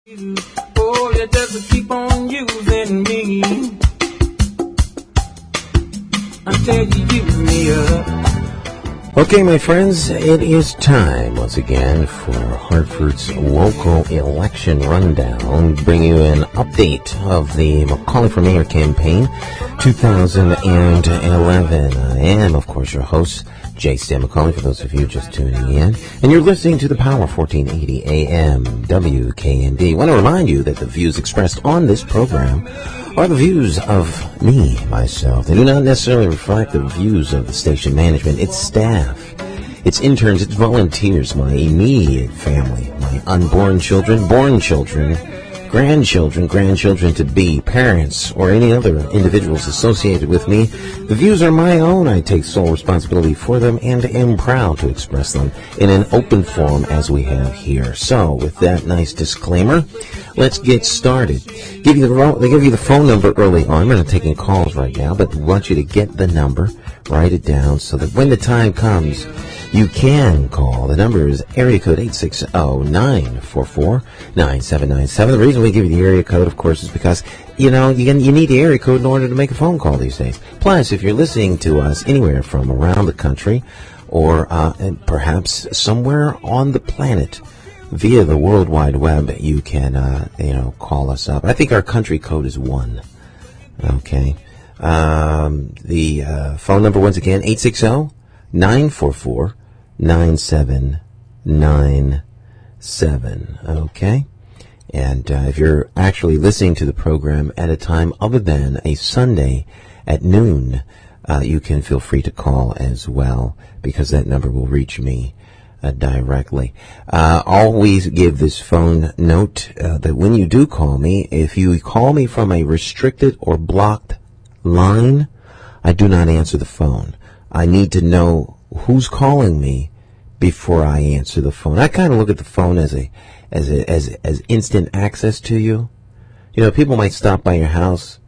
Oh, you just keep on using me until you use me up. Okay, my friends, it is time once again for Hartford's local election rundown. Bring you an update of the McCauley for Mayor campaign 2011. I am, of course, your host, J. Stan McCauley, for those of you just tuning in. And you're listening to the Power 1480 AM WKND. I want to remind you that the views expressed on this program are the views of me, myself. They do not necessarily reflect the views of the station management, its staff, its interns, its volunteers, my immediate family, my unborn children, born children, grandchildren to be, parents, or any other individuals associated with me. The views are my own. I take sole responsibility for them and am proud to express them in an open forum as we have here. So, with that nice disclaimer, let's get started. They give you the phone number early on. We're not taking calls right now, but we want you to get the number, write it down, so that when the time comes, you can call. The number is area code 860-944-9797. The reason we give you the area code, of course, is because, you need the area code in order to make a phone call these days. Plus, if you're listening to us anywhere from around the country or and perhaps somewhere on the planet via the World Wide Web, you can, call us up. I think our country code is 1. Okay. The phone number, once again, 860-944-9797. Okay? And if you're actually listening to the program at a time other than a Sunday at noon, you can feel free to call as well, because that number will reach me directly. Always give this phone note that when you do call me, if you call me from a restricted or blocked line, I do not answer the phone. I need to know who's calling me before I answer the phone. I kind of look at the phone as instant access to you. People might stop by your house,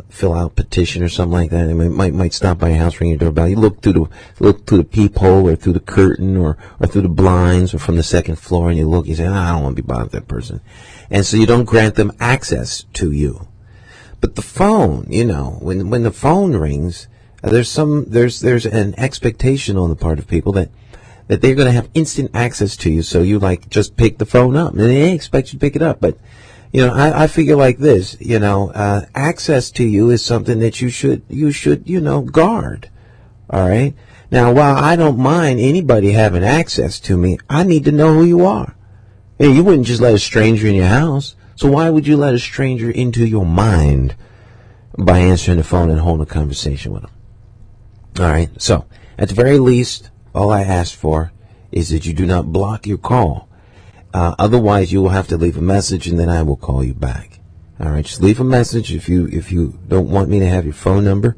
fill out a petition or something like that. They might stop by your house, ring your doorbell. You look through the peephole or through the curtain or through the blinds or from the second floor, and you look. You say, I don't want to be bothered with that person, and so you don't grant them access to you. But the phone, when the phone rings, there's an expectation on the part of people that they're going to have instant access to you, so you just pick the phone up, and they expect you to pick it up. But I figure like this, access to you is something that you should guard. All right. Now, while I don't mind anybody having access to me, I need to know who you are. Hey, you wouldn't just let a stranger in your house. So why would you let a stranger into your mind by answering the phone and holding a conversation with them? All right. So, at the very least, all I ask for is that you do not block your call. Otherwise, you will have to leave a message, and then I will call you back. All right. Just leave a message if you don't want me to have your phone number.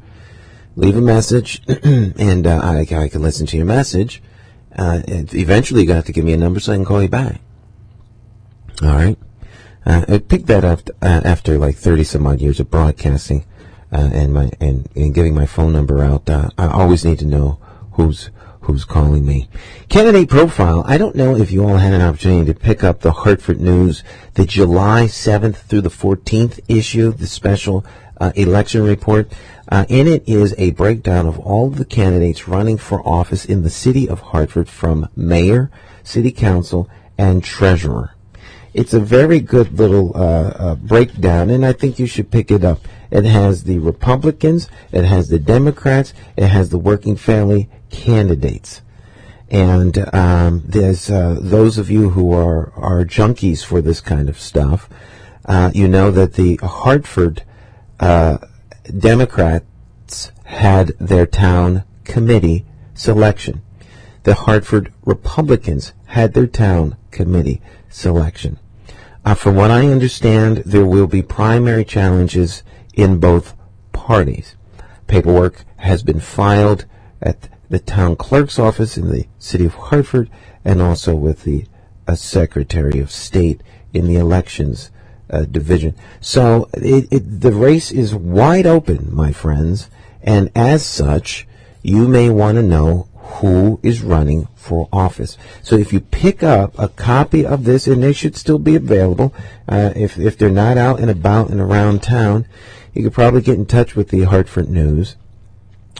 Leave a message, and I can listen to your message. And eventually, you're going to have to give me a number so I can call you back. All right. I picked that up after 30 some odd years of broadcasting and giving my phone number out. I always need to know who's calling me. Candidate profile. I don't know if you all had an opportunity to pick up the Hartford News, the July 7th through the 14th issue, the special election report. In it is a breakdown of all of the candidates running for office in the city of Hartford, from mayor, city council, and treasurer. It's a very good little breakdown, and I think you should pick it up. It has the Republicans, it has the Democrats, it has the working family candidates. And there's those of you who are junkies for this kind of stuff. You know that the Hartford Democrats had their town committee selection. The Hartford Republicans had their town committee selection. From what I understand, there will be primary challenges in both parties. Paperwork has been filed at the town clerk's office in the city of Hartford, and also with the Secretary of State in the elections division. So the race is wide open, my friends, and as such, you may want to know who is running for office. So if you pick up a copy of this, and they should still be available, if they're not out and about and around town, you could probably get in touch with the Hartford News,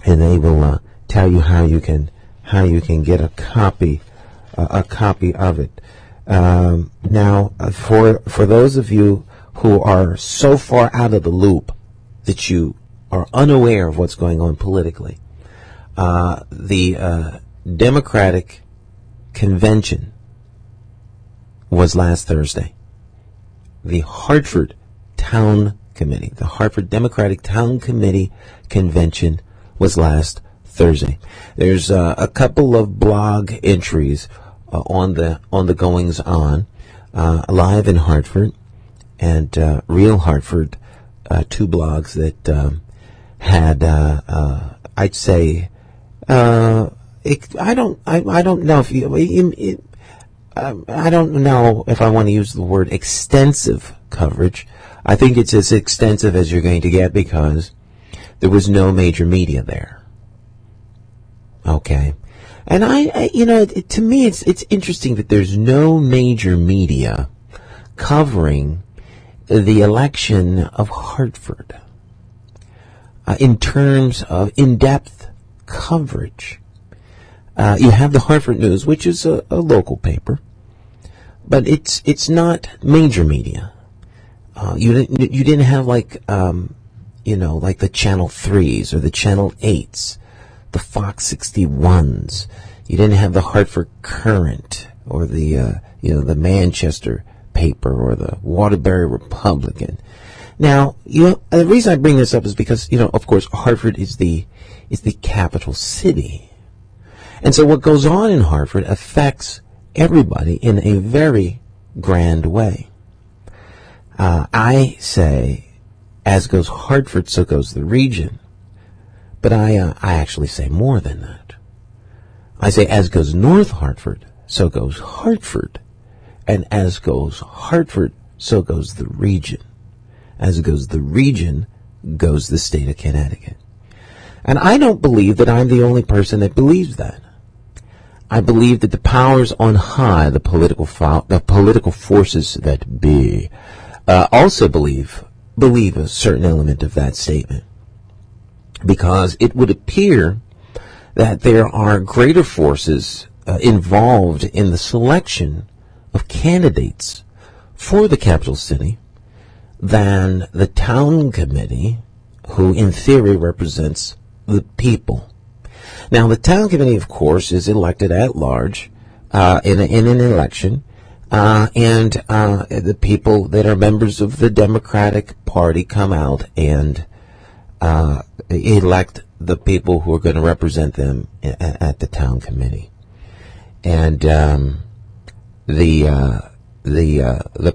and they will tell you how you can get a copy of it. Now, for those of you who are so far out of the loop that you are unaware of what's going on politically, the Democratic convention was last Thursday. The Hartford Town Committee, the Hartford Democratic Town Committee convention was last Thursday. There's a couple of blog entries on the goings on, Live in Hartford and Real Hartford, two blogs that had I'd say I don't know if I don't know if I want to use the word extensive coverage. I think it's as extensive as you're going to get because there was no major media there. Okay. And I to me, it's interesting that there's no major media covering the election of Hartford in terms of in-depth coverage. You have the Hartford News, which is a local paper, but it's not major media. You didn't have like the Channel 3s or the Channel 8s, the Fox 61s. You didn't have the Hartford Courant or the Manchester paper or the Waterbury Republican. Now, the reason I bring this up is because, of course, Hartford is the capital city. And so what goes on in Hartford affects everybody in a very grand way. I say, as goes Hartford, so goes the region. But I actually say more than that. I say, as goes North Hartford, so goes Hartford. And as goes Hartford, so goes the region. As goes the region, goes the state of Connecticut. And I don't believe that I'm the only person that believes that. I believe that the powers on high, the political forces that be, also believe a certain element of that statement. Because it would appear that there are greater forces involved in the selection of candidates for the capital city than the town committee, who in theory represents the people. Now, the town committee, of course, is elected at large in an election, and the people that are members of the Democratic Party come out and elect the people who are going to represent them at the town committee. And the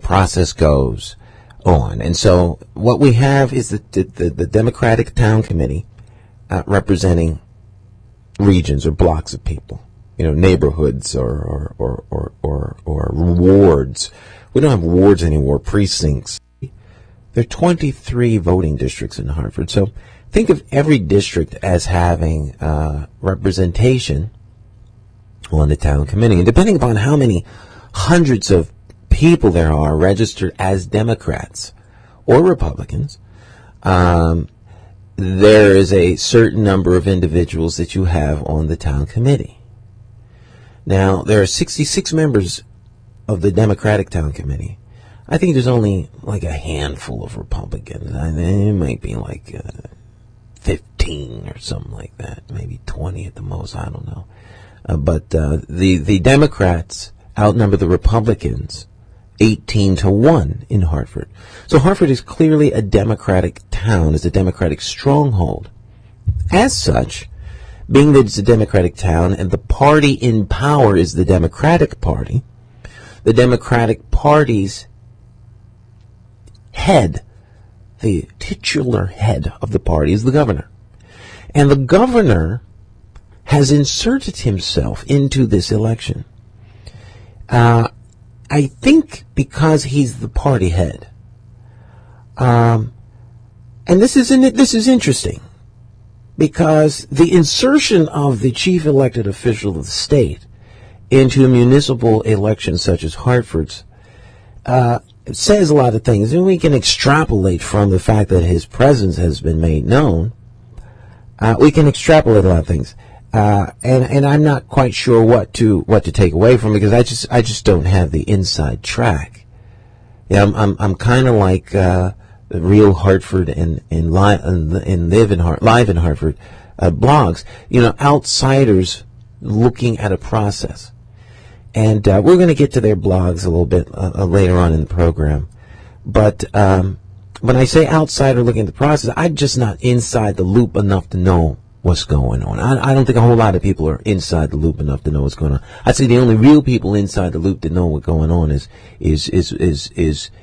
process goes on. And so what we have is the Democratic Town Committee representing regions or blocks of people, neighborhoods or wards. We don't have wards anymore, precincts. There are 23 voting districts in Hartford. So think of every district as having representation on the town committee. And depending upon how many hundreds of people there are registered as Democrats or Republicans, there is a certain number of individuals that you have on the town committee. Now, there are 66 members of the Democratic Town Committee. I think there's only like a handful of Republicans. It might be like 15 or something like that, maybe 20 at the most, I don't know. But the Democrats outnumber the Republicans 18-1 in Hartford. So Hartford is clearly a Democratic town, is a Democratic stronghold. As such, being that it's a Democratic town and the party in power is the Democratic Party, the Democratic Party's head, the titular head of the party, is the governor. And the governor has inserted himself into this election. I think because he's the party head. And this is interesting. because the insertion of the chief elected official of the state into a municipal election such as Hartford's it says a lot of things, and we can extrapolate from the fact that his presence has been made known. We can extrapolate a lot of things, and I'm not quite sure what to take away from it, because I just don't have the inside track. Yeah, I'm kind of like Real Hartford and Live in Hartford blogs. Outsiders looking at a process. And we're going to get to their blogs a little bit later on in the program. But when I say outsider looking at the process, I'm just not inside the loop enough to know what's going on. I don't think a whole lot of people are inside the loop enough to know what's going on. I'd say the only real people inside the loop that know what's going on is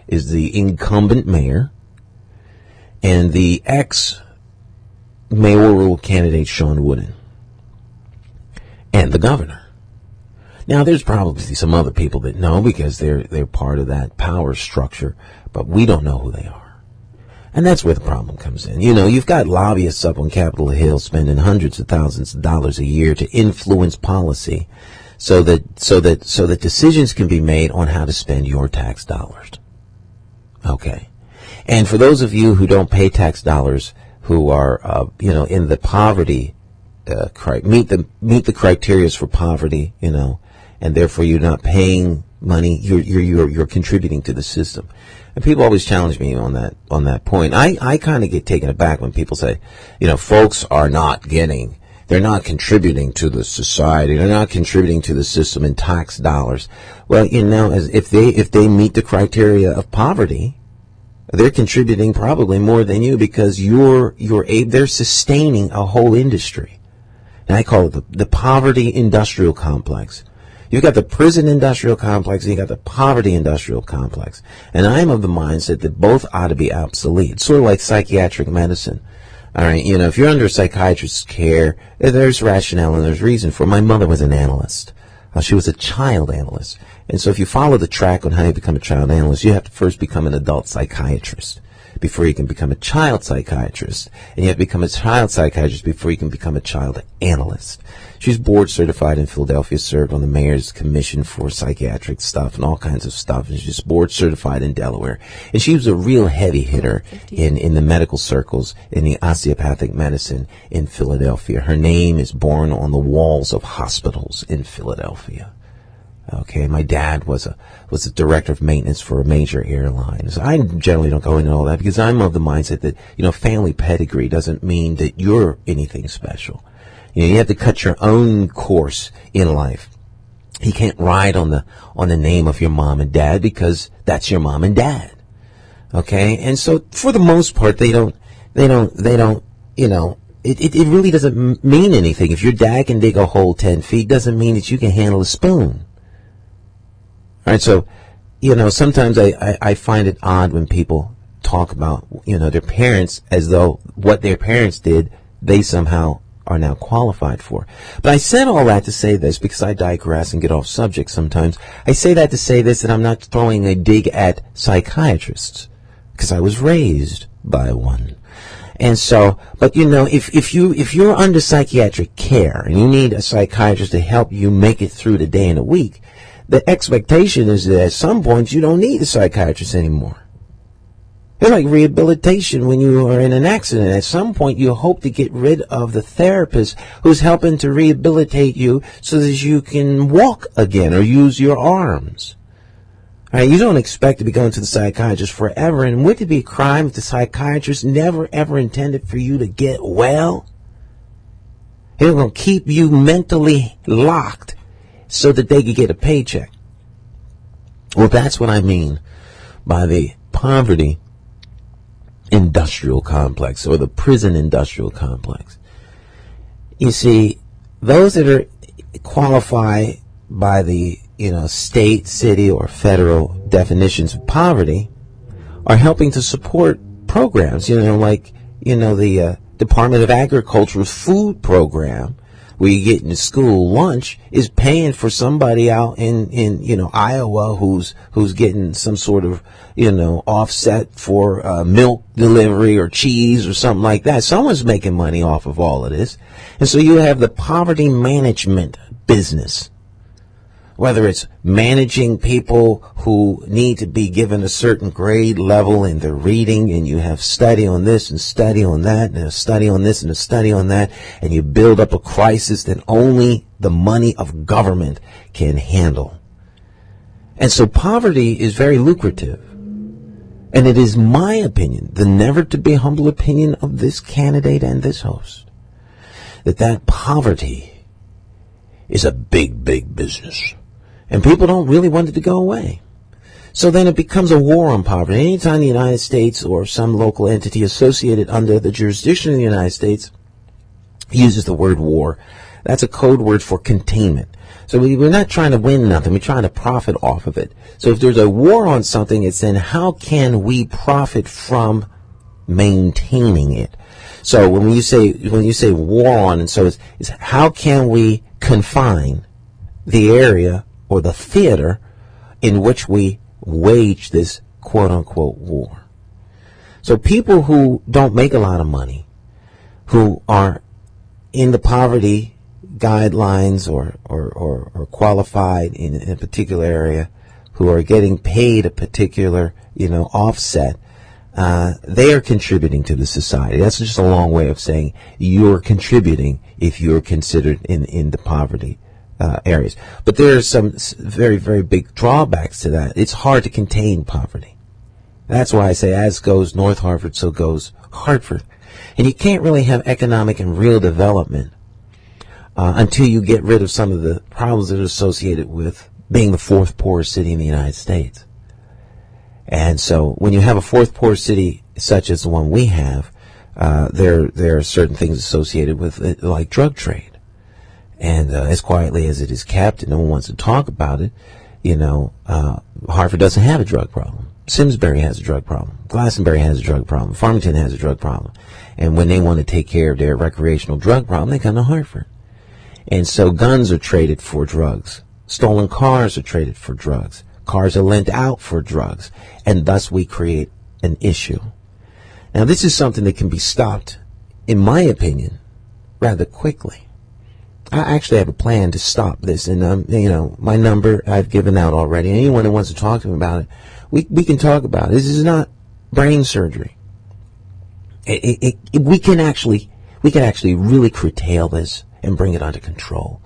the incumbent mayor and the ex-mayoral candidate Sean Wooden and the governor. Now, there's probably some other people that know, because they're part of that power structure, but we don't know who they are. And that's where the problem comes in. You've got lobbyists up on Capitol Hill spending hundreds of thousands of dollars a year to influence policy so that decisions can be made on how to spend your tax dollars. Okay. And for those of you who don't pay tax dollars, who are in the poverty meet the criteria for poverty, and therefore you're not paying money, you're contributing to the system. And people always challenge me on that point. I kind of get taken aback when people say, folks are they're not contributing to the society, they're not contributing to the system in tax dollars. Well, as if they meet the criteria of poverty, they're contributing probably more than you, because they're sustaining a whole industry. And I call it the poverty industrial complex. You've got the prison industrial complex, and you've got the poverty industrial complex. And I'm of the mindset that both ought to be obsolete. It's sort of like psychiatric medicine. All right, if you're under a psychiatrist's care, there's rationale and there's reason for it. My mother was an analyst. She was a child analyst. And so if you follow the track on how you become a child analyst, you have to first become an adult psychiatrist before you can become a child psychiatrist. And you have to become a child psychiatrist before you can become a child analyst. She's board certified in Philadelphia, served on the mayor's commission for psychiatric stuff and all kinds of stuff. And she's board certified in Delaware. And she was a real heavy hitter in the medical circles, in the osteopathic medicine in Philadelphia. Her name is borne on the walls of hospitals in Philadelphia. Okay, my dad was a director of maintenance for a major airline. So I generally don't go into all that, because I'm of the mindset that, family pedigree doesn't mean that you're anything special. You have to cut your own course in life. You can't ride on the name of your mom and dad, because that's your mom and dad. Okay? And so for the most part, they don't, it really doesn't mean anything. If your dad can dig a hole 10 feet, doesn't mean that you can handle a spoon. All right, so, sometimes I find it odd when people talk about, their parents as though what their parents did, they somehow are now qualified for. But I said all that to say this, because I digress and get off subject sometimes. I say that to say this, that I'm not throwing a dig at psychiatrists, because I was raised by one. And so, but if you're under psychiatric care and you need a psychiatrist to help you make it through the day and the week, the expectation is that at some point you don't need a psychiatrist anymore. It's like rehabilitation when you are in an accident. At some point you hope to get rid of the therapist who's helping to rehabilitate you so that you can walk again or use your arms. All right, you don't expect to be going to the psychiatrist forever, and would it be a crime if the psychiatrist never ever intended for you to get well? They're going to keep you mentally locked so that they could get a paycheck. Well, that's what I mean by the poverty industrial complex, or the prison industrial complex. You see, those that are qualify by the state, city, or federal definitions of poverty are helping to support programs, like the Department of Agriculture's food program where you get into school lunch is paying for somebody out in Iowa who's getting some sort of offset for milk delivery or cheese or something like that. Someone's making money off of all of this. And so you have the poverty management business, whether it's managing people who need to be given a certain grade level in their reading, and you have study on this and study on that and a study on this and a study on that, and you build up a crisis that only the money of government can handle. And so poverty is very lucrative. And it is my opinion, the never to be humble opinion of this candidate and this host, that poverty is a big, big business. And people don't really want it to go away. So then it becomes a war on poverty. Anytime the United States or some local entity associated under the jurisdiction of the United States uses the word war, that's a code word for containment. So we're not trying to win nothing. We're trying to profit off of it. So if there's a war on something, it's then how can we profit from maintaining it? So when you say war on, and so it's how can we confine the area or the theater in which we wage this quote-unquote war. So people who don't make a lot of money, who are in the poverty guidelines or qualified in a particular area, who are getting paid a particular offset, they are contributing to the society. That's just a long way of saying you're contributing if you're considered in the poverty areas. But there are some very, very big drawbacks to that. It's hard to contain poverty. That's why I say as goes North Hartford, so goes Hartford. And you can't really have economic and real development until you get rid of some of the problems that are associated with being the fourth poorest city in the United States. And so when you have a fourth poorest city such as the one we have, there are certain things associated with it, like drug trade. And as quietly as it is kept and no one wants to talk about it, Hartford doesn't have a drug problem. Simsbury has a drug problem. Glastonbury has a drug problem. Farmington has a drug problem. And when they want to take care of their recreational drug problem, they come to Hartford. And so guns are traded for drugs. Stolen cars are traded for drugs. Cars are lent out for drugs. And thus we create an issue. Now this is something that can be stopped, in my opinion, rather quickly. I actually have a plan to stop this, and my number I've given out already. Anyone who wants to talk to me about it, we can talk about it. This is not brain surgery. We can actually really curtail this and bring it under control.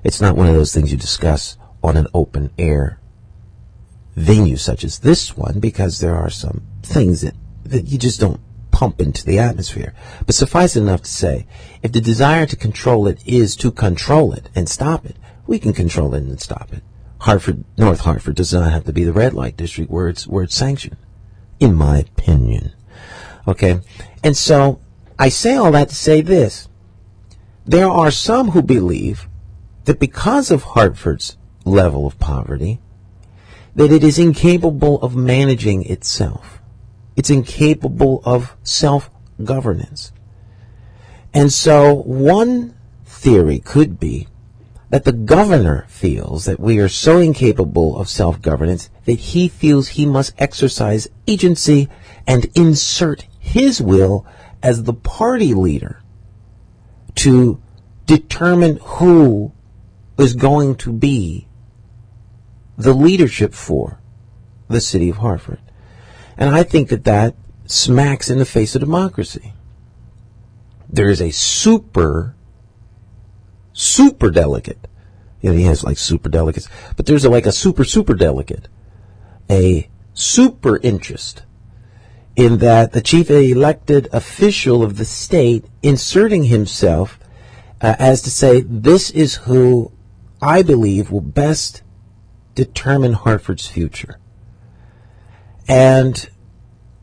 It's not one of those things you discuss on an open air venue such as this one, because there are some things that you just don't pump into the atmosphere. But suffice it enough to say, if the desire to control it is to control it and stop it, we can control it and stop it. North Hartford does not have to be the red light district where it's sanctioned, in my opinion. Okay? And so I say all that to say this. There are some who believe that because of Hartford's level of poverty, that it is incapable of managing itself. It's incapable of self-governance. And so one theory could be that the governor feels that we are so incapable of self-governance that he feels he must exercise agency and insert his will as the party leader to determine who is going to be the leadership for the city of Hartford. And I think that smacks in the face of democracy. There is a super delegate. He has like super delegates, but there's like a super delegate, a super interest in that the chief elected official of the state inserting himself as to say, this is who I believe will best determine Hartford's future. And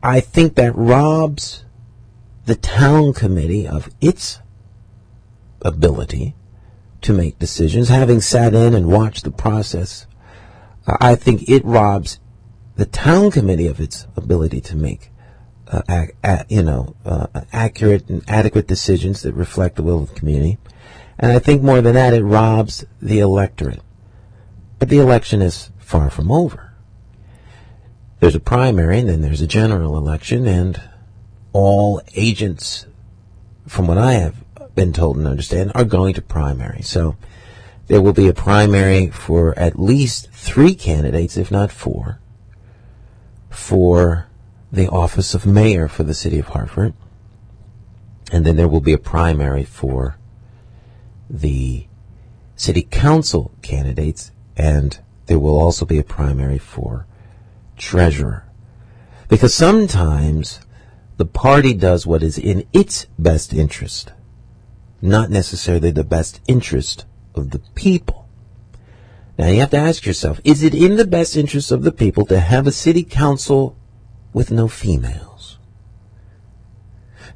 I think that robs the town committee of its ability to make decisions. Having sat in and watched the process, I think it robs the town committee of its ability to make accurate and adequate decisions that reflect the will of the community. And I think more than that, it robs the electorate. But the election is far from over. There's a primary, and then there's a general election, and all agents, from what I have been told and understand, are going to primary. So there will be a primary for at least 3 candidates, if not 4, for the office of mayor for the city of Hartford. And then there will be a primary for the city council candidates, and there will also be a primary for treasurer. Because sometimes the party does what is in its best interest, not necessarily the best interest of the people. Now you have to ask yourself, is it in the best interest of the people to have a city council with no females?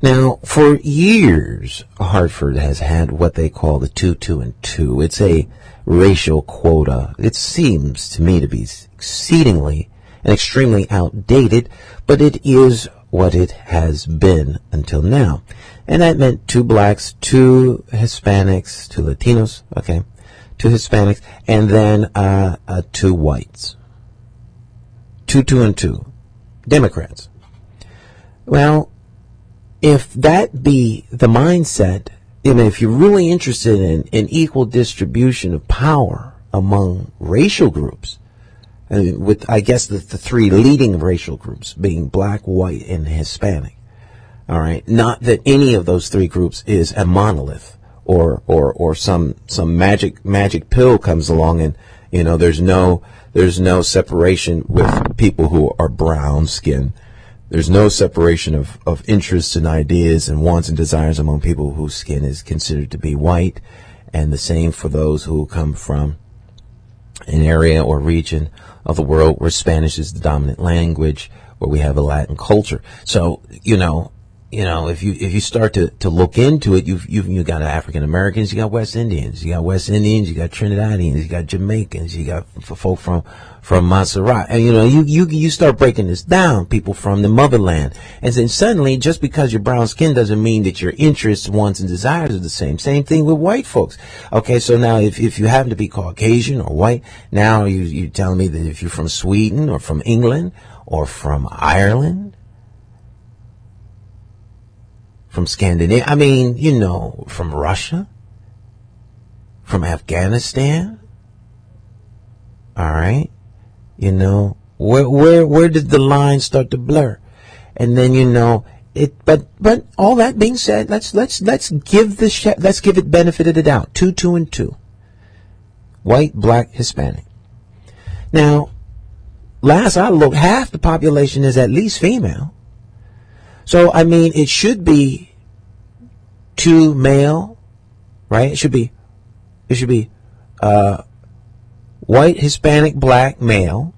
Now, for years, Hartford has had what they call the 2-2-2. It's a racial quota. It seems to me to be exceedingly and extremely outdated, but it is what it has been until now. And that meant 2 blacks, 2 Hispanics, 2 Latinos, 2 Hispanics, and then 2 whites. 2-2-2. Democrats. Well, if that be the mindset, if you're really interested in equal distribution of power among racial groups, with, I guess, the 3 leading racial groups being black, white, and Hispanic. All right, not that any of those 3 groups is a monolith, or some magic pill comes along and there's no separation with people who are brown skinned. There's no separation of interests and ideas and wants and desires among people whose skin is considered to be white, and the same for those who come from an area or region of the world where Spanish is the dominant language, where we have a Latin culture. So, if you start to look into it, you've got African Americans, you got West Indians, you got Trinidadians, you got Jamaicans, you got folk from Montserrat, and you start breaking this down, people from the motherland, and then suddenly, just because you're brown skin doesn't mean that your interests, wants, and desires are the same. Same thing with white folks. Okay, so now if you happen to be Caucasian or white, now you're telling me that if you're from Sweden or from England or from Ireland, from Scandinavia, from Russia, from Afghanistan, all right, where did the line start to blur? And then but all that being said, let's give it benefit of the doubt. 2-2-2, white, black, Hispanic. Now, last I looked, half the population is at least female. So, it should be 2 male, right? It should be white, Hispanic, black, male,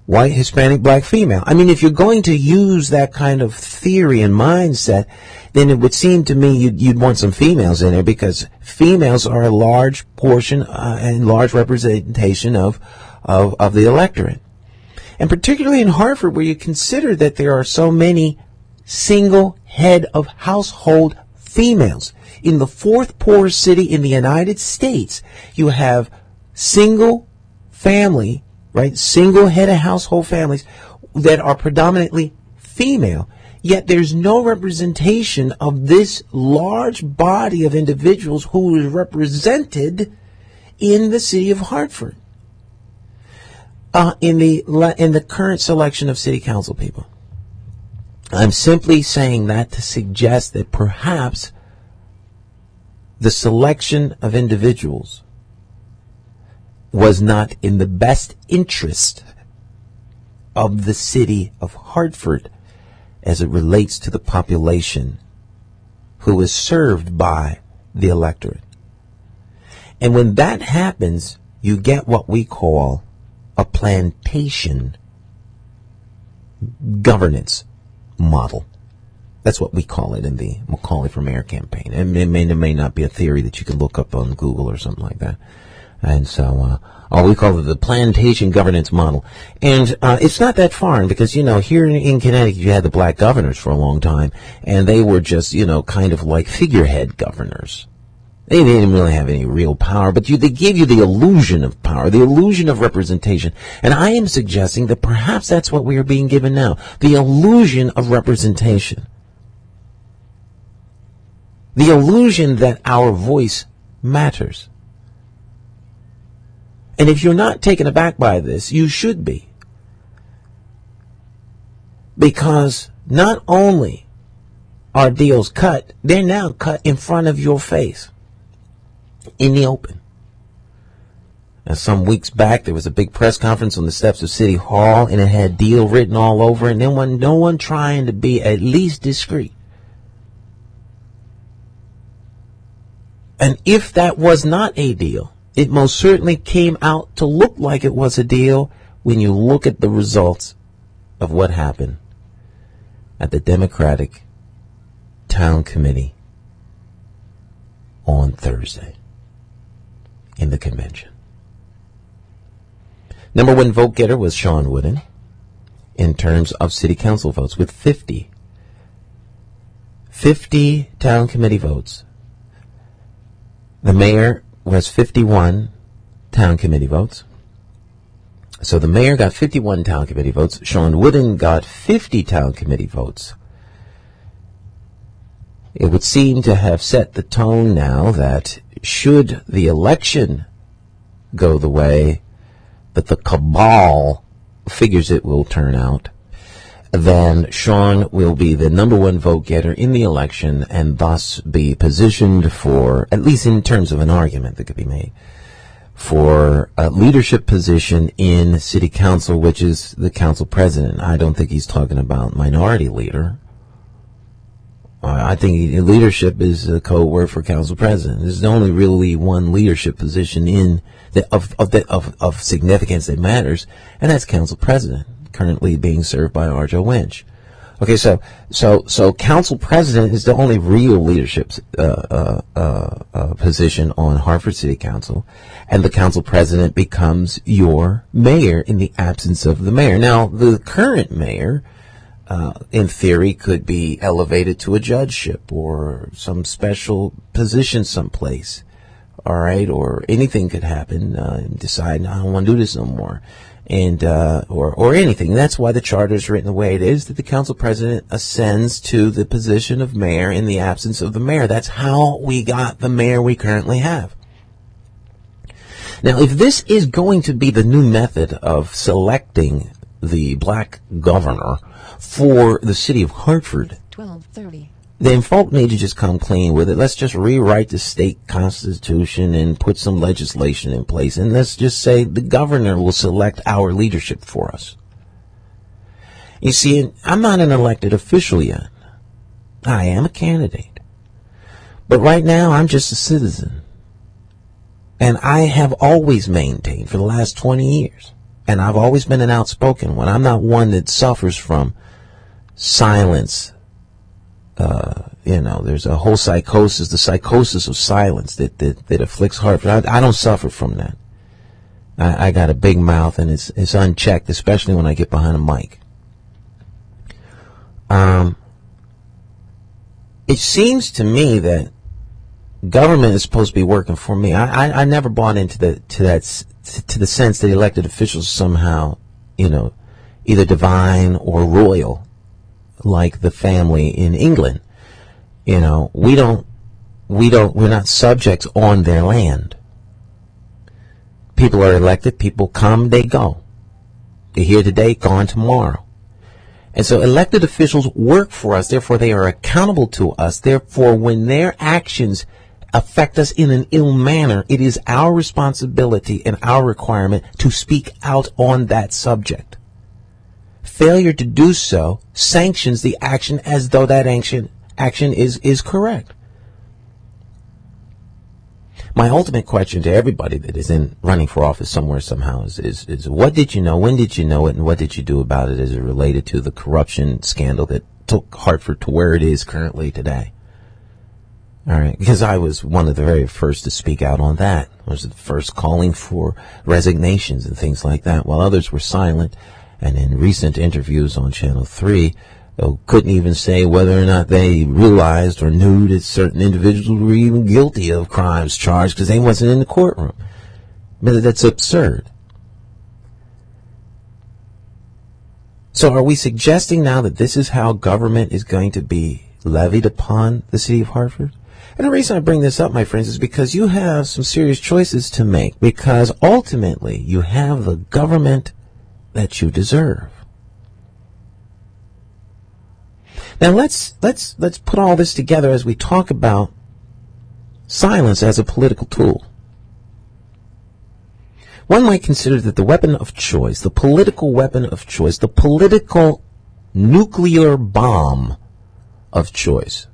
white, Hispanic, black, female. If you're going to use that kind of theory and mindset, then it would seem to me you'd want some females in there, because females are a large portion and large representation of the electorate. And particularly in Hartford, where you consider that there are so many single head of household females. In the 4th poorest city in the United States, you have single family, right? Single head of household families that are predominantly female. Yet there's no representation of this large body of individuals who is represented in the city of Hartford in the current selection of city council people. I'm simply saying that to suggest that perhaps the selection of individuals was not in the best interest of the city of Hartford as it relates to the population who is served by the electorate. And when that happens, you get what we call a plantation governance model. That's what we call it in the McCauley for Mayor campaign. And it may not be a theory that you can look up on Google or something like that. And so, we call it the plantation governance model. And it's not that foreign, because, here in Connecticut, you had the black governors for a long time, and they were just, kind of like figurehead governors. They didn't really have any real power, but they gave you the illusion of power, the illusion of representation. And I am suggesting that perhaps that's what we are being given now, the illusion of representation. The illusion that our voice matters. And if you're not taken aback by this, you should be. Because not only are deals cut, they're now cut in front of your face. In the open. Now, some weeks back, there was a big press conference on the steps of City Hall, and it had deal written all over, and there was no one trying to be at least discreet. And if that was not a deal, it most certainly came out to look like it was a deal when you look at the results of what happened at the Democratic Town Committee on Thursday. In the convention. Number one vote getter was Sean Wooden in terms of city council votes with 50 town committee votes. The mayor was 51 town committee votes. So the mayor got 51 town committee votes. Sean Wooden got 50 town committee votes. It would seem to have set the tone now that should the election go the way that the cabal figures it will turn out, then Sean will be the number one vote getter in the election and thus be positioned for, at least in terms of an argument that could be made, for a leadership position in city council, which is the council president. I don't think he's talking about minority leader. I think leadership is a code word for council president. There's only really one leadership position in of significance that matters, and that's council president, currently being served by Arjo Winch. Okay, so council president is the only real leadership position on Hartford City Council, and the council president becomes your mayor in the absence of the mayor. Now, the current mayor, in theory, could be elevated to a judgeship or some special position someplace, all right? Or anything could happen, decide, I don't want to do this no more, and or anything. That's why the charter is written the way it is, that the council president ascends to the position of mayor in the absence of the mayor. That's how we got the mayor we currently have. Now, if this is going to be the new method of selecting the black governor for the city of Hartford, 12:30. Then folk need to just come clean with it. Let's just rewrite the state constitution and put some legislation in place. And let's just say the governor will select our leadership for us. You see, I'm not an elected official yet. I am a candidate. But right now, I'm just a citizen. And I have always maintained for the last 20 years, and I've always been an outspoken one. I'm not one that suffers from silence. There's a whole psychosis, the psychosis of silence that afflicts Hartford. I don't suffer from that. I got a big mouth, and it's unchecked, especially when I get behind a mic. It seems to me that government is supposed to be working for me. I never bought into the sense that elected officials somehow, either divine or royal, like the family in England. We're not subjects on their land. People are elected, people come, they go. They're here today, gone tomorrow. And so elected officials work for us, therefore they are accountable to us. Therefore, when their actions affect us in an ill manner, it is our responsibility and our requirement to speak out on that subject. Failure to do so sanctions the action as though that action is correct. My ultimate question to everybody that is running for office somewhere somehow is what did you know, when did you know it, and what did you do about it as it related to the corruption scandal that took Hartford to where it is currently today? All right, because I was one of the very first to speak out on that. I was the first calling for resignations and things like that, while others were silent. And in recent interviews on Channel 3, couldn't even say whether or not they realized or knew that certain individuals were even guilty of crimes charged because they wasn't in the courtroom. But that's absurd. So are we suggesting now that this is how government is going to be levied upon the city of Hartford? And the reason I bring this up, my friends, is because you have some serious choices to make, because ultimately you have the government that you deserve. Now let's put all this together as we talk about silence as a political tool. One might consider that the weapon of choice, the political weapon of choice, the political nuclear bomb of choice,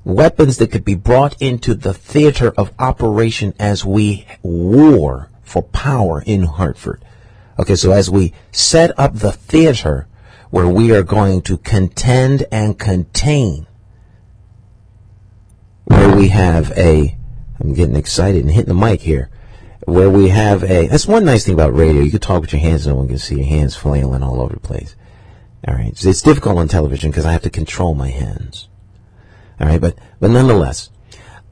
weapons that could be brought into the theater of operation as we war for power in Hartford. Okay, so as we set up the theater where we are going to contend and contain, where we have I'm getting excited and hitting the mic here, where we have that's one nice thing about radio. You can talk with your hands, no one can see your hands flailing all over the place. All right, so it's difficult on television because I have to control my hands. All right, but nonetheless,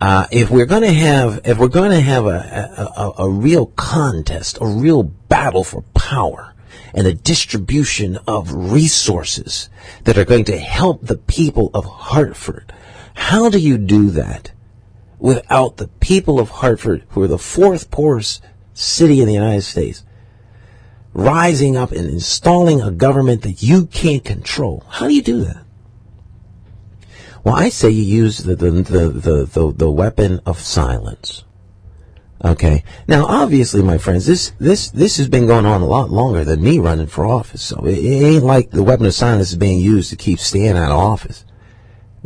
if we're going to have a real contest, a real battle for power, and a distribution of resources that are going to help the people of Hartford, how do you do that without the people of Hartford, who are the fourth poorest city in the United States, rising up and installing a government that you can't control? How do you do that? Well, I say you use the weapon of silence. Okay. Now, obviously, my friends, this has been going on a lot longer than me running for office. So it ain't like the weapon of silence is being used to keep Stan out of office.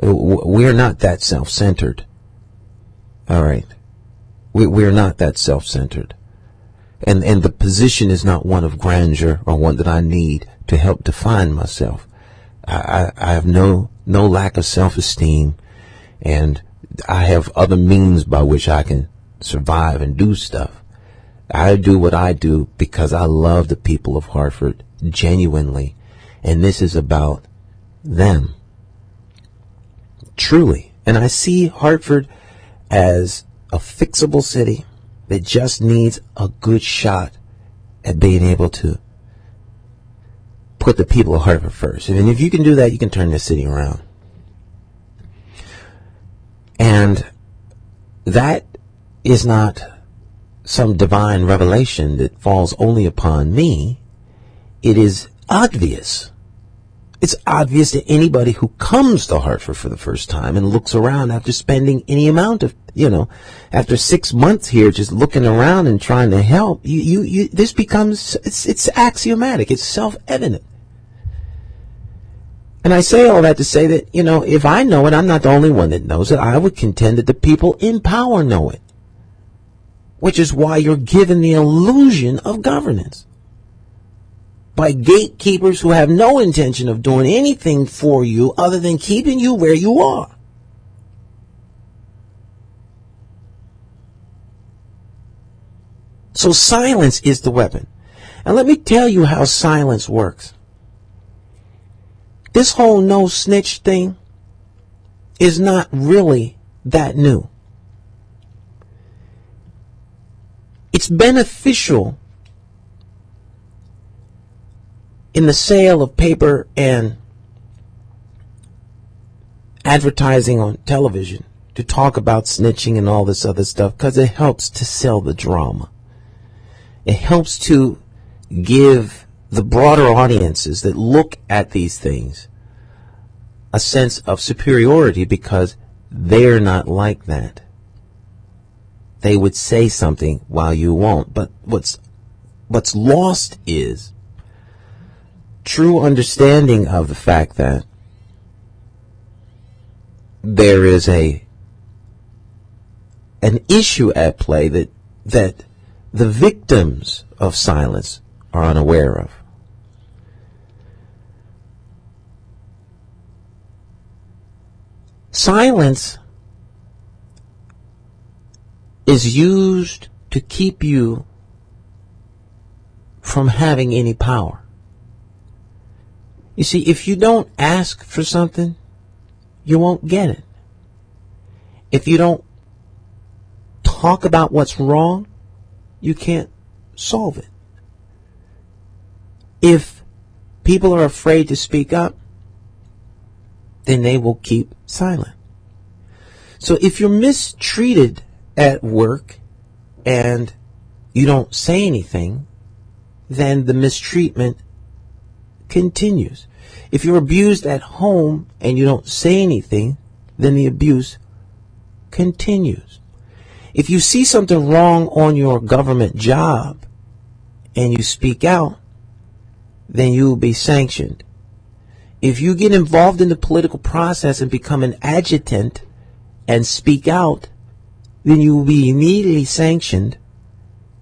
We're not that self-centered. All right. We're not that self-centered. And the position is not one of grandeur or one that I need to help define myself. I have no lack of self-esteem, and I have other means by which I can survive and do stuff. I do what I do because I love the people of Hartford genuinely, and this is about them. Truly. And I see Hartford as a fixable city that just needs a good shot at being able to put the people of Hartford first. And if you can do that, you can turn this city around. And that is not some divine revelation that falls only upon me. It is obvious. It's obvious to anybody who comes to Hartford for the first time and looks around after spending any amount of, after 6 months here just looking around and trying to help. This becomes, it's axiomatic. It's self-evident. And I say all that to say that, if I know it, I'm not the only one that knows it. I would contend that the people in power know it. Which is why you're given the illusion of governance by gatekeepers who have no intention of doing anything for you other than keeping you where you are. So silence is the weapon. And let me tell you how silence works. This whole no snitch thing is not really that new. It's beneficial in the sale of paper and advertising on television to talk about snitching and all this other stuff because it helps to sell the drama. It helps to give the broader audiences that look at these things a sense of superiority because they're not like that. They would say something while you won't. But what's lost is true understanding of the fact that there is an issue at play that the victims of silence are unaware of. Silence is used to keep you from having any power. You see, if you don't ask for something, you won't get it. If you don't talk about what's wrong, you can't solve it. If people are afraid to speak up, then they will keep silent. So if you're mistreated at work and you don't say anything, then the mistreatment continues. If you're abused at home and you don't say anything, then the abuse continues. If you see something wrong on your government job and you speak out, then you will be sanctioned. If you get involved in the political process and become an agitant and speak out, then you will be immediately sanctioned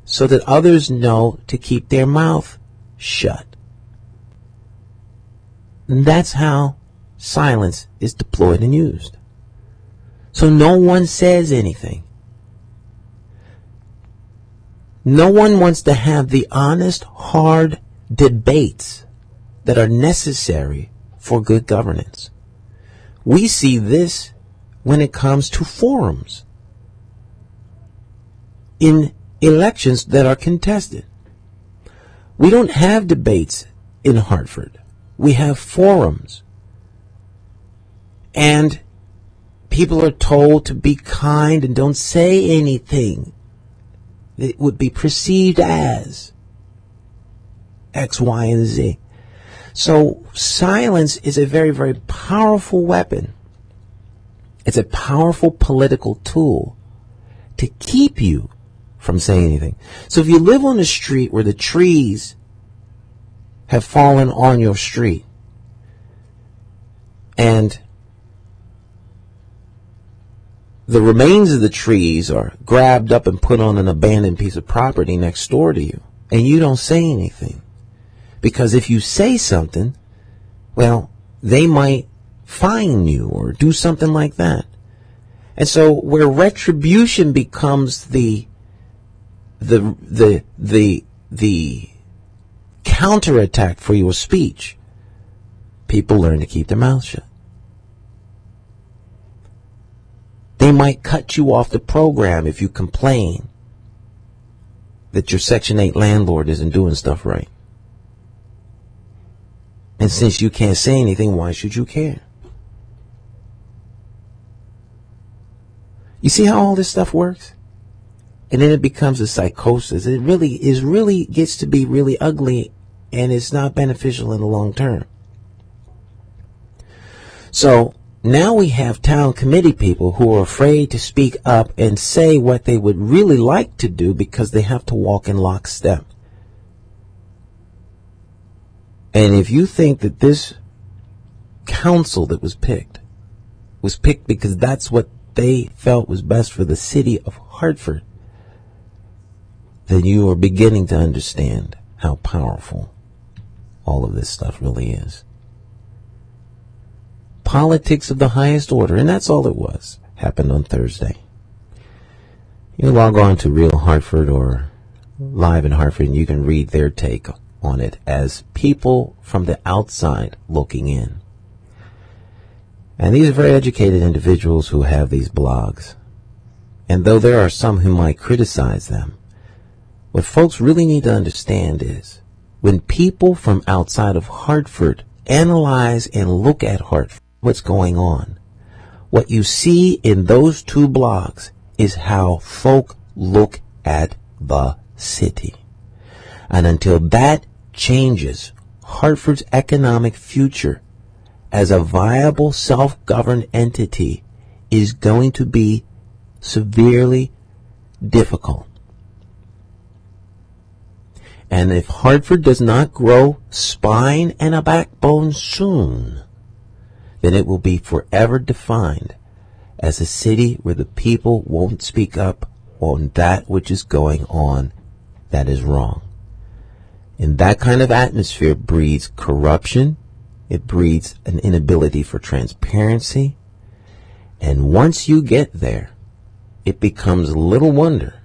so that others know to keep their mouth shut. And that's how silence is deployed and used. So no one says anything. No one wants to have the honest, hard debates that are necessary for good governance. We see this when it comes to forums in elections that are contested. We don't have debates in Hartford. We have forums. And people are told to be kind and don't say anything that would be perceived as X, Y, and Z. So silence is a very, very powerful weapon. It's a powerful political tool to keep you from saying anything. So if you live on a street where the trees have fallen on your street and the remains of the trees are grabbed up and put on an abandoned piece of property next door to you, and you don't say anything, because if you say something, well, they might fine you or do something like that. And so where retribution becomes the counterattack for your speech, people learn to keep their mouths shut. They might cut you off the program if you complain that your Section 8 landlord isn't doing stuff right. And since you can't say anything, why should you care? You see how all this stuff works? And then it becomes a psychosis. It really gets to be really ugly, and it's not beneficial in the long term. So now we have town committee people who are afraid to speak up and say what they would really like to do because they have to walk in lockstep. And if you think that this council that was picked because that's what they felt was best for the city of Hartford, then you are beginning to understand how powerful all of this stuff really is. Politics of the highest order, and that's all it was, happened on Thursday. You log on to Real Hartford or Live in Hartford, and you can read their take on it as people from the outside looking in. And these are very educated individuals who have these blogs. And though there are some who might criticize them, what folks really need to understand is when people from outside of Hartford analyze and look at Hartford, what's going on, what you see in those two blogs is how folk look at the city. And until that changes, Hartford's economic future as a viable self-governed entity is going to be severely difficult. And if Hartford does not grow spine and a backbone soon, then it will be forever defined as a city where the people won't speak up on that which is going on that is wrong. And that kind of atmosphere breeds corruption. It breeds an inability for transparency. And once you get there, it becomes little wonder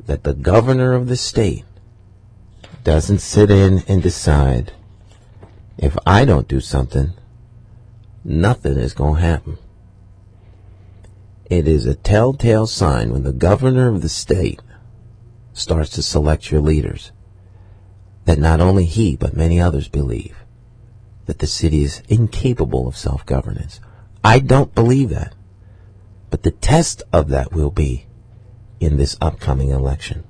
that the governor of the state doesn't sit in and decide If I don't do something, nothing is going to happen. It is a telltale sign when the governor of the state starts to select your leaders that not only he but many others believe that the city is incapable of self-governance. I don't believe that. But the test of that will be in this upcoming election.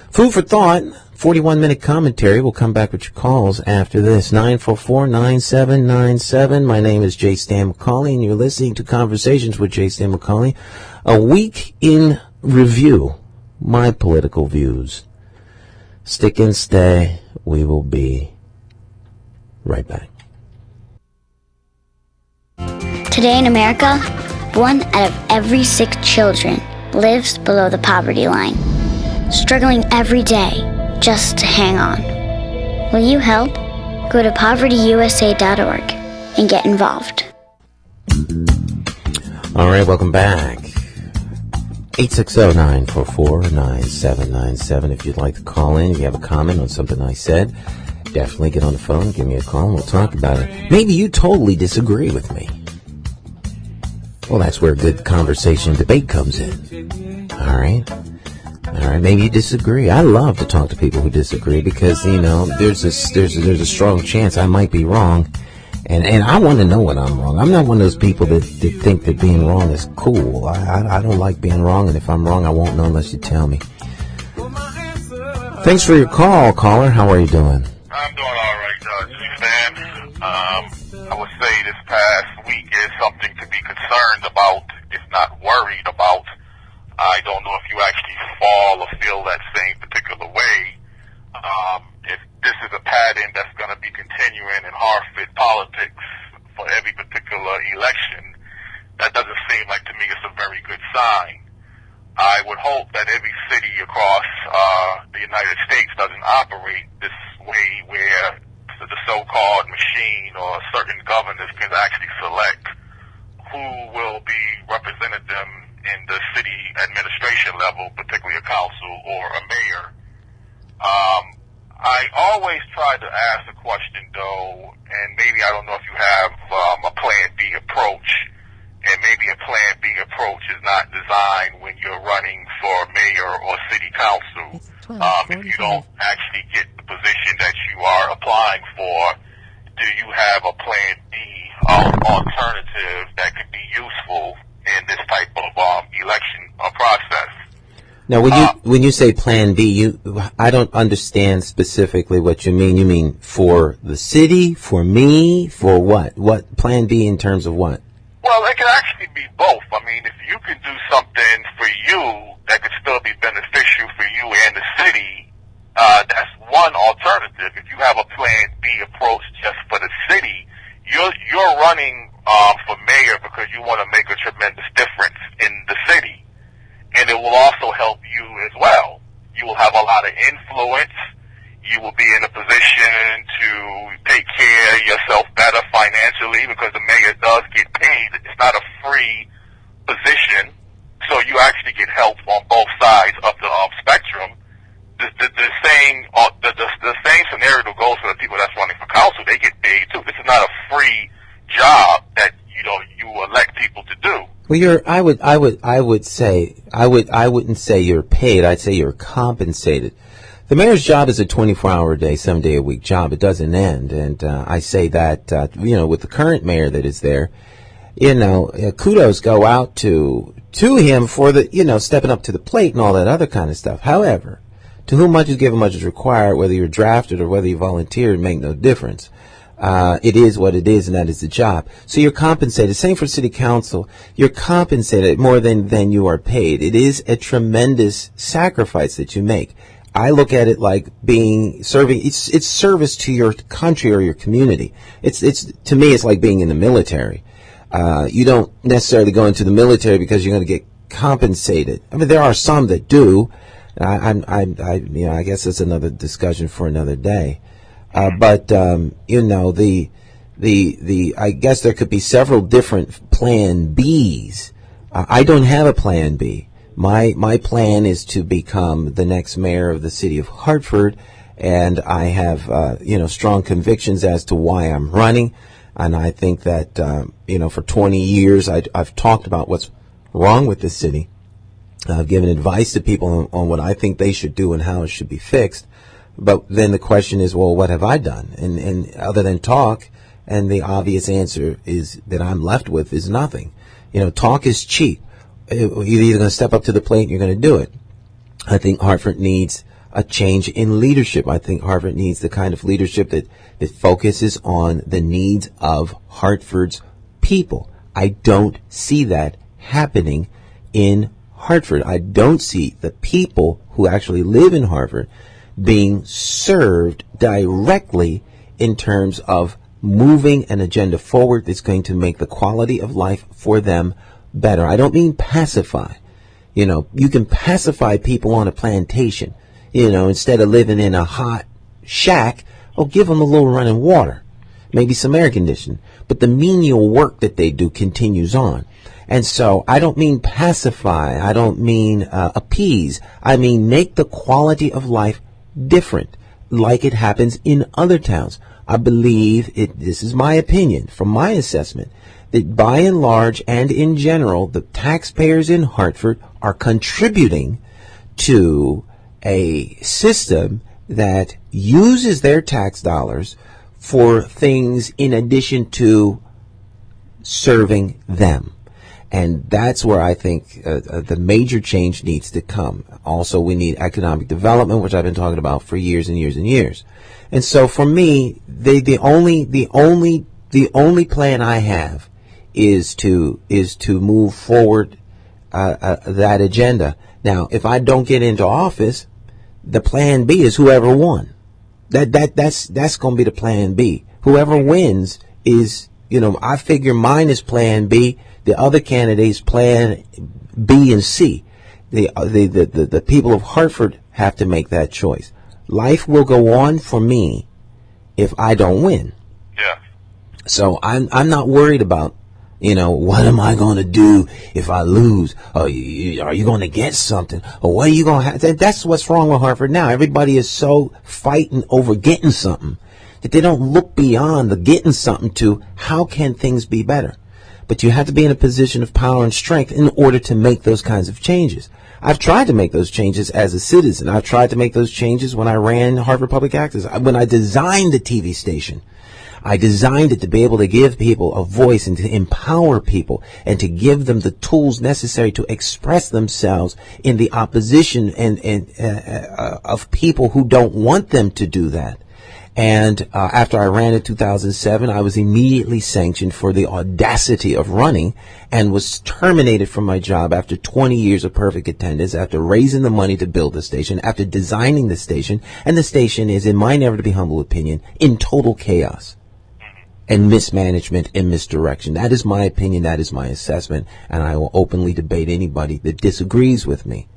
Food for thought, 41-minute commentary. We'll come back with your calls after this. 944-9797. My name is J. Stan McCauley, and you're listening to Conversations with J. Stan McCauley. A week in review, my political views. Stick and stay. We will be right back. Today in America, 1 out of every 6 children lives below the poverty line, struggling every day just to hang on. Will you help? Go to povertyusa.org and get involved. All right, welcome back. 860-944-9797. If you'd like to call in, if you have a comment on something I said, definitely get on the phone, give me a call, and we'll talk about it. Maybe you totally disagree with me. Well, that's where good conversation debate comes in. All right, maybe you disagree. I love to talk to people who disagree because, you know, there's a strong chance I might be wrong, and I want to know when I'm wrong. I'm not one of those people that think that being wrong is cool. I don't like being wrong, and if I'm wrong, I won't know unless you tell me. Thanks for your call, caller. How are you doing? I'm doing all right, Stan. I would say this past week is something to be concerned about, if not worried about. I don't know if you actually fall or feel that same particular way. If this is a pattern that's going to be continuing in hard-fit politics for every particular election, that doesn't seem like, to me, it's a very good sign. I would hope that every city across the United States doesn't operate this way, where the so-called machine or certain governors can actually select who will be representing them in the city administration level, particularly a council or a mayor. I always try to ask the question, though, and maybe I don't know if you have a Plan B approach, and maybe a Plan B approach is not designed when you're running for mayor or city council. If you don't actually get the position that you are applying for, do you have a Plan B alternative that could be useful in this type of election process? Now, when you say Plan B, I don't understand specifically what you mean. You mean for the city, for me, for what? What Plan B in terms of what? Well, it can actually be both. I mean, if you can do something for you that could still be beneficial for you and the city, that's one alternative. If you have a Plan B approach just for the city, you're running for mayor because you want to make a tremendous difference in the city. And it will also help you as well. You will have a lot of influence. You will be in a position to take care of yourself better financially because the mayor does get paid. It's not a free position. So you actually get help on both sides of the spectrum. The same scenario goes for the people that's running for council. They get paid too. This is not a free job that you elect people to do. Well, I wouldn't say you're paid. I'd say you're compensated. The mayor's job is a 24-hour-a-day, 7-day-a-week job. It doesn't end, and I say that with the current mayor that is there, kudos go out to him for the stepping up to the plate and all that other kind of stuff. However, to whom much is given, much is required. Whether you're drafted or whether you volunteered, make no difference. It is what it is, and that is the job. So you're compensated. Same for city council. You're compensated more than you are paid. It is a tremendous sacrifice that you make. I look at it like serving. It's service to your country or your community. It's to me, it's like being in the military. You don't necessarily go into the military because you're going to get compensated. I mean, there are some that do. I guess it's another discussion for another day. But I guess there could be several different Plan Bs. I don't have a Plan B. My plan is to become the next mayor of the city of Hartford, and I have, strong convictions as to why I'm running. And I think that, for 20 years, I've talked about what's wrong with the city. I've given advice to people on what I think they should do and how it should be fixed. But then the question is, well, what have I done? And other than talk, and the obvious answer is that I'm left with is nothing. Talk is cheap. You're either going to step up to the plate and you're going to do it. I think Hartford needs a change in leadership. I think Hartford needs the kind of leadership that focuses on the needs of Hartford's people. I don't see that happening in Hartford. I don't see the people who actually live in Hartford being served directly in terms of moving an agenda forward that's going to make the quality of life for them better. I don't mean pacify. You can pacify people on a plantation, instead of living in a hot shack. Give them a little running water, maybe some air conditioning. But the menial work that they do continues on. And so I don't mean pacify. I don't mean appease. I mean make the quality of life different, like it happens in other towns. I believe this is my opinion from my assessment, that by and large and in general, the taxpayers in Hartford are contributing to a system that uses their tax dollars for things in addition to serving them. And that's where I think the major change needs to come. Also, we need economic development, which I've been talking about for years and years and years. And so for me, the only plan I have is to move forward that agenda. Now, if I don't get into office, the plan B is whoever won. That's going to be the plan B. Whoever wins is, I figure mine is plan B. The other candidates plan B and C. The people of Hartford have to make that choice. Life will go on for me if I don't win. Yeah. So I'm not worried about, what am I going to do if I lose? Are you going to get something? Or what are you going to have? That's what's wrong with Hartford now. Everybody is so fighting over getting something that they don't look beyond the getting something to how can things be better. But you have to be in a position of power and strength in order to make those kinds of changes. I've tried to make those changes as a citizen. I've tried to make those changes when I ran Hartford Public Access. When I designed the TV station, I designed it to be able to give people a voice and to empower people and to give them the tools necessary to express themselves in the opposition of people who don't want them to do that. And after I ran in 2007, I was immediately sanctioned for the audacity of running and was terminated from my job after 20 years of perfect attendance, after raising the money to build the station, after designing the station. And the station is, in my never to be humble opinion, in total chaos and mismanagement and misdirection. That is my opinion. That is my assessment. And I will openly debate anybody that disagrees with me.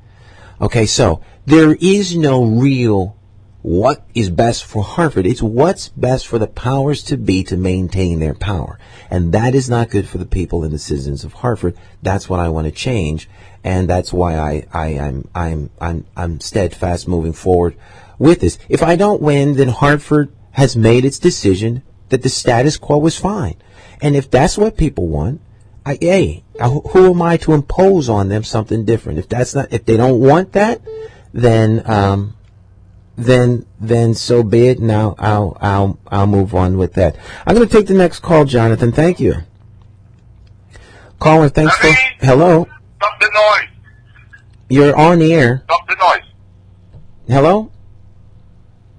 Okay, so there is no real what is best for Hartford. It's what's best for the powers to be to maintain their power. And that is not good for the people and the citizens of Hartford. That's what I want to change. And that's why I'm steadfast moving forward with this. If I don't win, then Hartford has made its decision that the status quo is fine. And if that's what people want, who am I to impose on them something different? If they don't want that, then so be it. Now I'll move on with that. I'm going to take the next call, Jonathan. Thank you. Caller, thanks for... Hello? Stop the noise. You're on the air. Stop the noise. Hello?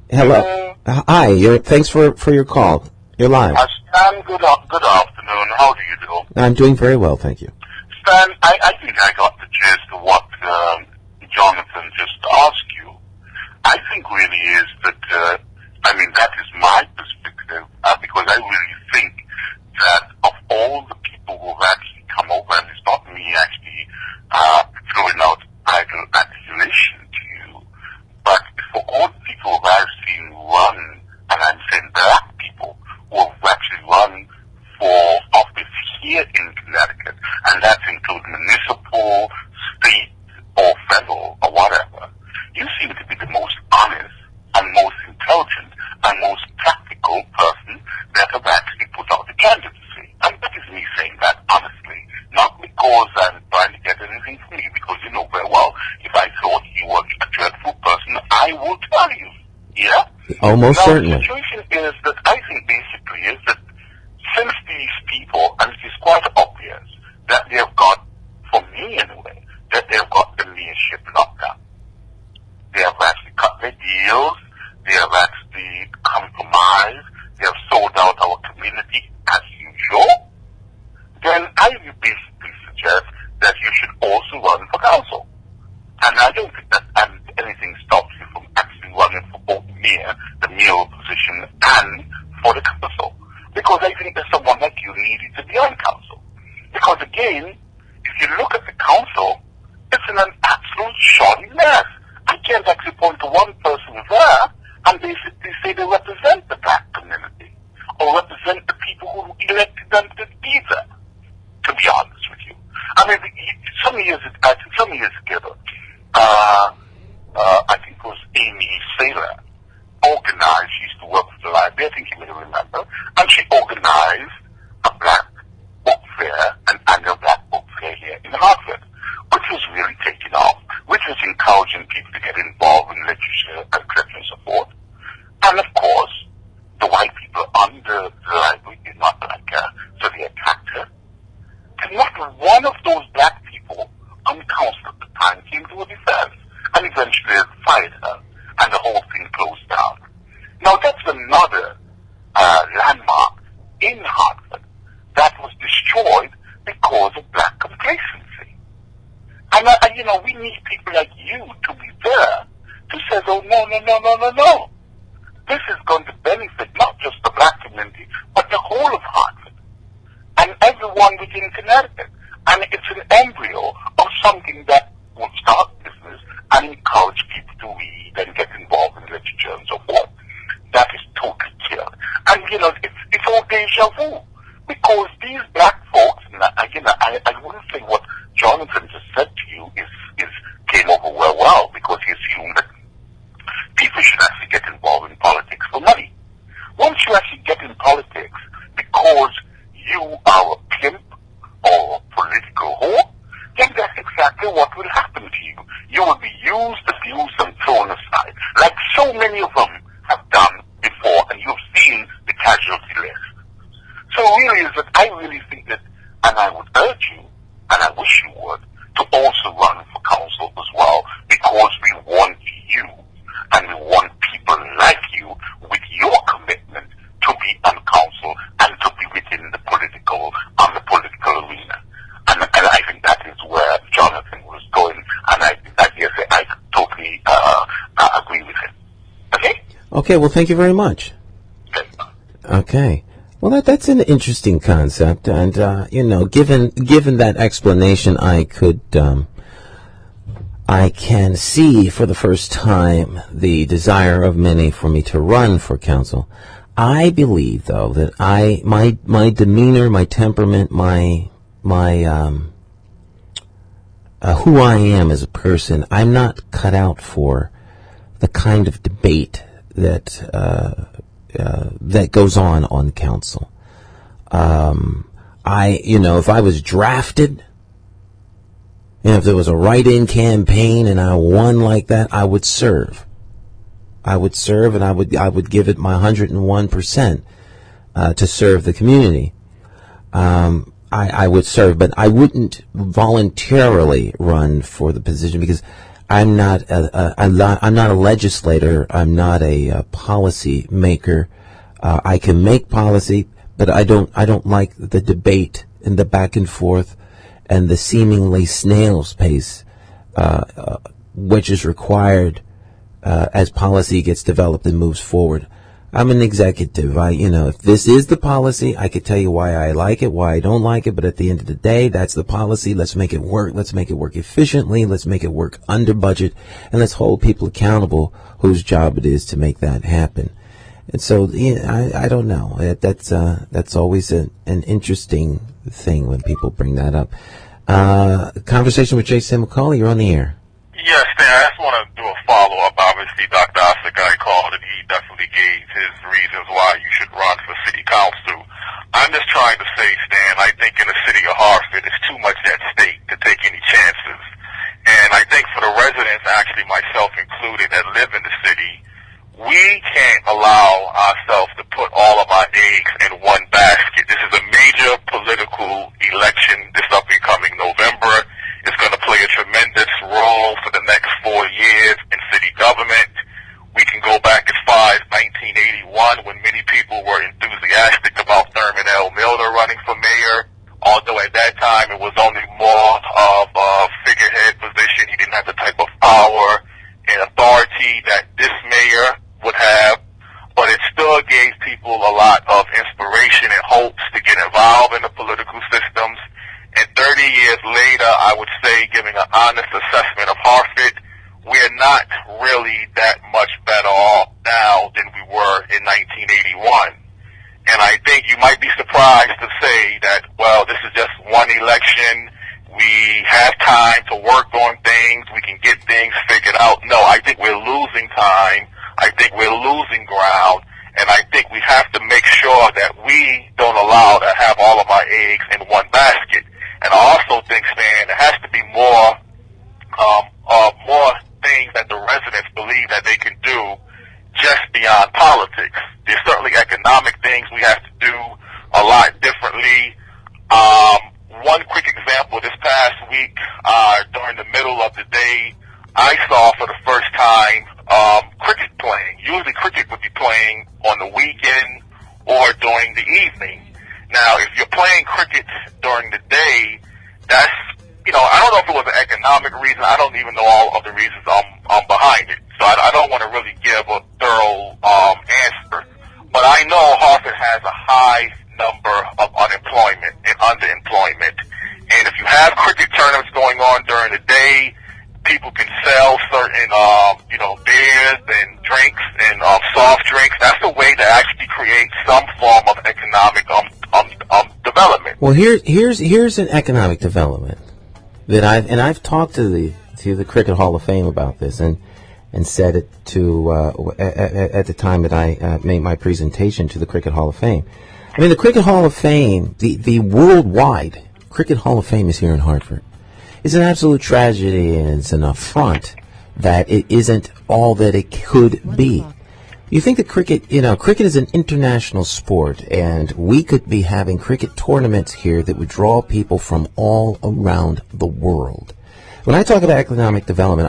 Hello? Hi, thanks for your call. You're live. Stan, good afternoon. How do you do? I'm doing very well, thank you. Stan, I think I got the gist of what Jonathan just asked you. I think really is that, that is my perspective, because I really think that of all the people who have actually come over, and it's not me actually throwing out idle accusation to you, but for all the people who I've seen run, and I'm saying black people who have actually run for office here in Connecticut, and that includes municipal, state, or federal, or whatever, you seem to be the most honest and most Oh, most Now, certainly. the situation is that I think basically is that since these people, and it is quite obvious that they have got, for me anyway, that they have got the leadership locked down. They have actually cut their deals. They have actually compromised. They have sold out our community as usual. Then I would basically suggest that you should also run for council. And I don't think that anything stops you from actually running for both the mayor position and for the council. Because I think that someone like you needed to be on council. Because again, if you look at the council, it's in an absolute shoddy mess. I can't actually point to one person there and basically say they represent the black community or represent the people who elected them to be there, to be honest with you. I mean, some years ago, I think it was Amy Saylor, organized, she used to work for the library, I think you may remember, and she organized a black book fair, an annual black book fair here in Hartford, which was really taking off, which was encouraging people to get involved in literature and collecting support. And of course, the white people under the library did not like her, so they attacked her. And not one of those black people on the council at the time came to her defense, and eventually they fired her, and the whole thing closed down. Now that's another landmark in Hartford that was destroyed because of black complacency. And we need people like you to be there to say, oh, no. This is going to benefit not just the black community, but the whole of Hartford and everyone within Connecticut. And it's an embryo of something that will start business and encourage people to read and get involved in literature and so forth. That is totally killed. And, it's all deja vu. Because these black folks, and I wouldn't say what Jonathan just said to you came over well, because he assumed that people should actually get involved in politics for money. Once you actually get in politics because you are a pimp or a political whore, then that's exactly what will happen to you. You will be used, abused, and thrown aside, like so many of them have done before, and you've seen the casualty list. So really is that I really think that, and I would urge you, and I wish you would, to also run for council as well, because we want you, and we want people like you with your commitment to be on council and to be within the political arena. And I think that is where Jonathan was going, and I totally agree with him. Okay? Okay, well, thank you very much. Okay. Well, that's an interesting concept, and given that explanation, I can see for the first time the desire of many for me to run for council. I believe, though, that my demeanor, my temperament, my who I am as a person, I'm not cut out for the kind of debate that goes on council. If I was drafted, if there was a write-in campaign and I won like that, I would serve. I would serve, and I would give it my 101% to serve the community. I would serve, but I wouldn't voluntarily run for the position because I'm not a legislator. I'm not a policy maker. I can make policy, but I don't like the debate and the back and forth and the seemingly snail's pace, which is required as policy gets developed and moves forward. I'm an executive. If this is the policy, I could tell you why I like it, why I don't like it, but at the end of the day, that's the policy. Let's make it work. Let's make it work efficiently. Let's make it work under budget, and let's hold people accountable whose job it is to make that happen. And so, I don't know. That's always an interesting thing when people bring that up. Conversation with Jason McCauley. You're on the air. Yes, Stan, I just want to do a follow-up. Obviously, Dr. Osterguy called, and he definitely gave his reasons why you should run for city council. I'm just trying to say, Stan, I think in the city of Hartford, there's too much at stake to take any chances. And I think for the residents, actually myself included, that live in the city, we can't allow myself to put all of my eggs in one basket. This is a major political election this up and coming November. It's going to play a tremendous role for the next 4 years in city government. We can go back as far as 1981 when many people were enthusiastic about Thurman L. Miller running for mayor, although at that time it was only more of a figurehead position. He didn't have the type of power and authority that this mayor would have, but it still gave people a lot of inspiration and hopes to get involved in the political systems. And 30 years later, I would say, giving an honest assessment of Hartford, we're not really that much better off now than we were in 1981. And I think you might be surprised to say that, well, this is just one election. We have time to work on things. We can get things figured out. No, I think we're losing time. I think we're losing ground. And I think we have to make sure that we don't allow to have all of our eggs in one basket. And I also think, Stan, there has to be more things that the residents believe that they can do just beyond politics. There's certainly economic things we have to do a lot differently. One quick example, this past week, during the middle of the day, I saw for the first time cricket playing. Usually cricket would be playing on the weekend or during the evening. Now, if you're playing cricket during the day, that's, I don't know if it was an economic reason. I don't even know all of the reasons behind it. So I don't want to really give a thorough answer. But I know Hartford has a high number of unemployment and underemployment. And if you have cricket tournaments going on during the day, people can sell certain, beers and drinks and soft drinks. That's a way to actually create some form of economic development. Well, here's an economic development that I've talked to the Cricket Hall of Fame about this and said it to at the time that I made my presentation to the Cricket Hall of Fame. I mean, the Cricket Hall of Fame, the worldwide Cricket Hall of Fame is here in Hartford. It's an absolute tragedy, and it's an affront that it isn't all that it could be. You think that cricket is an international sport, and we could be having cricket tournaments here that would draw people from all around the world. When I talk about economic development,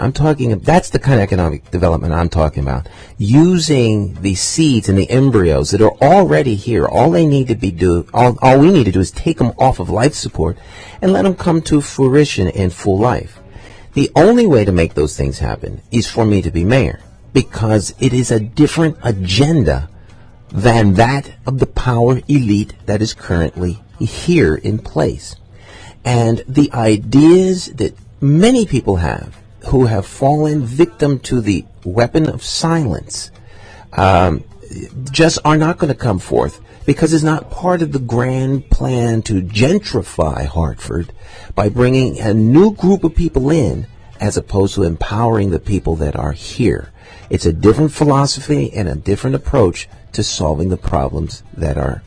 that's the kind of economic development I'm talking about. Using the seeds and the embryos that are already here. All we need to do is take them off of life support and let them come to fruition in full life. The only way to make those things happen is for me to be mayor, because it is a different agenda than that of the power elite that is currently here in place. And the ideas that many people have who have fallen victim to the weapon of silence just are not going to come forth, because it's not part of the grand plan to gentrify Hartford by bringing a new group of people in as opposed to empowering the people that are here. It's a different philosophy and a different approach to solving the problems that are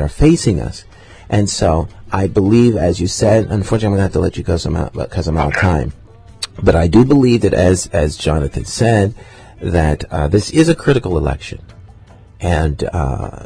facing us. And so I believe, as you said, unfortunately I'm going to have to let you go because I'm out of time. But I do believe that, as Jonathan said, that this is a critical election. And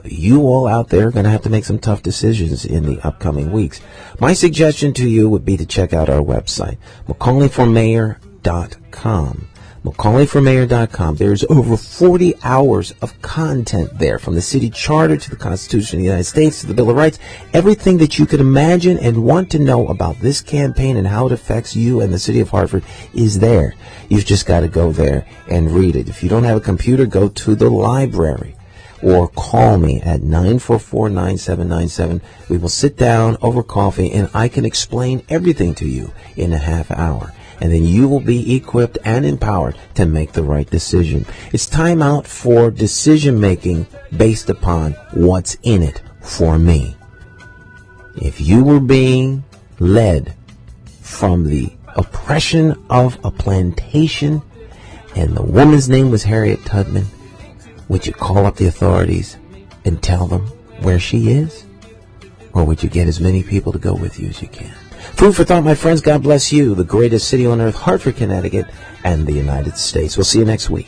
you all out there are going to have to make some tough decisions in the upcoming weeks. My suggestion to you would be to check out our website, McCauleyforMayor.com. McCauleyforMayor.com. There's over 40 hours of content there, from the city charter to the Constitution of the United States to the Bill of Rights. Everything that you could imagine and want to know about this campaign and how it affects you and the city of Hartford is there. You've just got to go there and read it. If you don't have a computer, go to the library or call me at 944-9797. We will sit down over coffee and I can explain everything to you in a half hour. And then you will be equipped and empowered to make the right decision. It's time out for decision making based upon what's in it for me. If you were being led from the oppression of a plantation and the woman's name was Harriet Tubman, would you call up the authorities and tell them where she is? Or would you get as many people to go with you as you can? Food for thought, my friends. God bless you, the greatest city on earth, Hartford, Connecticut, and the United States. We'll see you next week.